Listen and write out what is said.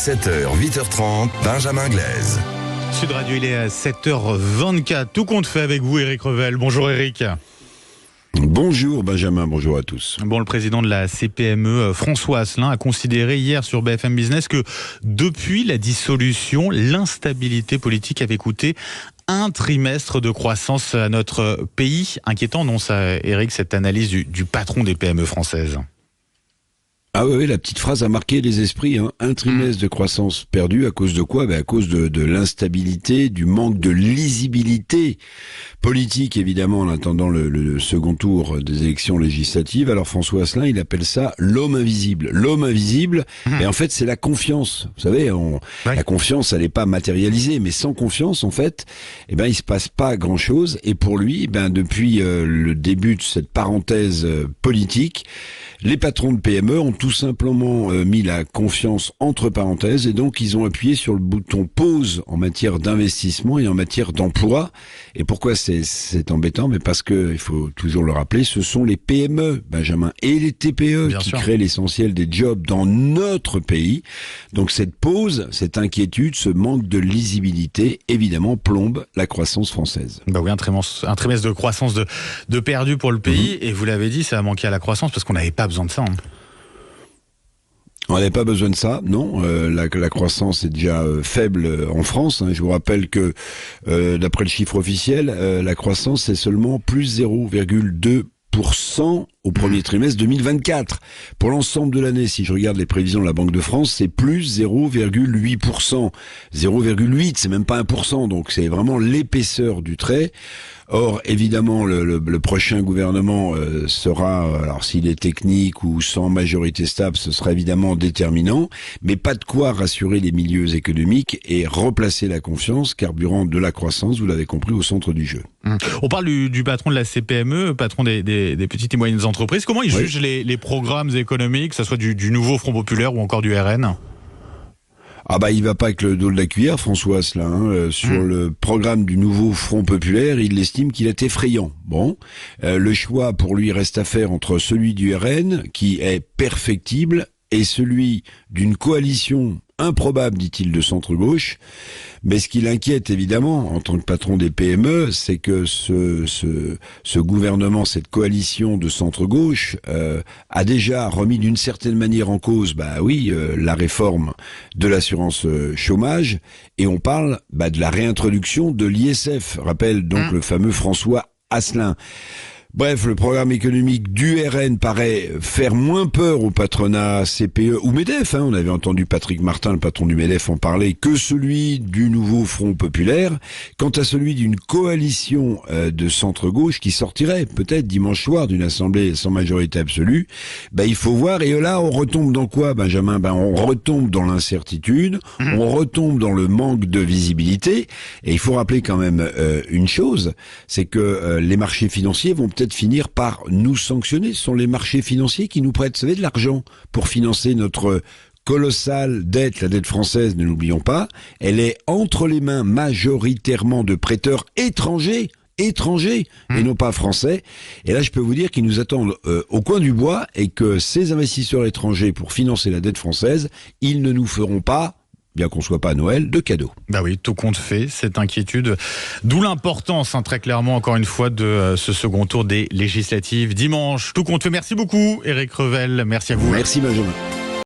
7h, 8h30, Benjamin Glaise. Sud Radio, il est à 7h24. Tout compte fait avec vous, Éric Revel. Bonjour Éric. Bonjour Benjamin, bonjour à tous. Bon, le président de la CPME, François Asselin, a considéré hier sur BFM Business que depuis la dissolution, l'instabilité politique avait coûté un trimestre de croissance à notre pays. Inquiétant, non ça, Éric, cette analyse du patron des PME françaises? Ah oui, la petite phrase a marqué les esprits. Un trimestre de croissance perdu à cause de quoi? À cause de l'instabilité, du manque de lisibilité politique, évidemment, en attendant le second tour des élections législatives. Alors François Asselin, il appelle ça l'homme invisible. L'homme invisible, et en fait, c'est la confiance. Vous savez, la confiance, elle n'est pas matérialisée, mais sans confiance, en fait, il se passe pas grand-chose. Et pour lui, depuis le début de cette parenthèse politique, les patrons de PME ont tout simplement mis la confiance entre parenthèses et donc ils ont appuyé sur le bouton pause en matière d'investissement et en matière d'emploi. Et pourquoi c'est embêtant? Mais parce que, il faut toujours le rappeler, ce sont les PME, Benjamin, et les TPE qui créent l'essentiel des jobs dans notre pays. Donc cette pause, cette inquiétude, ce manque de lisibilité, évidemment, plombe la croissance française. Oui, un trimestre de croissance de perdu pour le pays. Et vous l'avez dit, ça a manqué à la croissance parce qu'on n'avait pas besoin de ça. On n'avait pas besoin de ça, non. La croissance est déjà faible en France. Je vous rappelle que, d'après le chiffre officiel, la croissance c'est seulement plus 0,2% au premier trimestre 2024. Pour l'ensemble de l'année, si je regarde les prévisions de la Banque de France, c'est plus 0,8%. 0,8, c'est même pas 1%, donc c'est vraiment l'épaisseur du trait. Or, évidemment, le prochain gouvernement sera, alors s'il est technique ou sans majorité stable, ce sera évidemment déterminant, mais pas de quoi rassurer les milieux économiques et replacer la confiance, carburant de la croissance, vous l'avez compris, au centre du jeu. On parle du patron de la CPME, patron des petites et moyennes entreprises. Comment il juge les programmes économiques, que ce soit du nouveau Front Populaire ou encore du RN? Il va pas avec le dos de la cuillère, François Asselin. Sur le programme du nouveau Front Populaire, il estime qu'il est effrayant. Le choix pour lui reste à faire entre celui du RN, qui est perfectible, et celui d'une coalition improbable, dit-il, de centre-gauche. Mais ce qui l'inquiète, évidemment, en tant que patron des PME, c'est que ce gouvernement, cette coalition de centre-gauche, a déjà remis d'une certaine manière en cause, la réforme de l'assurance chômage, et on parle de la réintroduction de l'ISF, rappelle donc le fameux François Asselin. Bref, le programme économique du RN paraît faire moins peur au patronat CPE ou MEDEF. On avait entendu Patrick Martin, le patron du MEDEF, en parler, que celui du nouveau Front Populaire. Quant à celui d'une coalition de centre-gauche qui sortirait peut-être dimanche soir d'une assemblée sans majorité absolue, il faut voir. Et là, on retombe dans quoi, Benjamin? On retombe dans l'incertitude, on retombe dans le manque de visibilité. Et il faut rappeler quand même une chose, c'est que les marchés financiers vont peut-être finir par nous sanctionner. Ce sont les marchés financiers qui nous prêtent, vous savez, de l'argent pour financer notre colossale dette, la dette française, ne l'oublions pas. Elle est entre les mains majoritairement de prêteurs étrangers et non pas français. Et là, je peux vous dire qu'ils nous attendent au coin du bois et que ces investisseurs étrangers, pour financer la dette française, ils ne nous feront pas, bien qu'on soit pas à Noël, de cadeaux. Oui, tout compte fait, cette inquiétude. D'où l'importance, très clairement, encore une fois, de ce second tour des législatives dimanche. Tout compte fait. Merci beaucoup, Éric Revel. Merci à vous. Merci, Benjamin.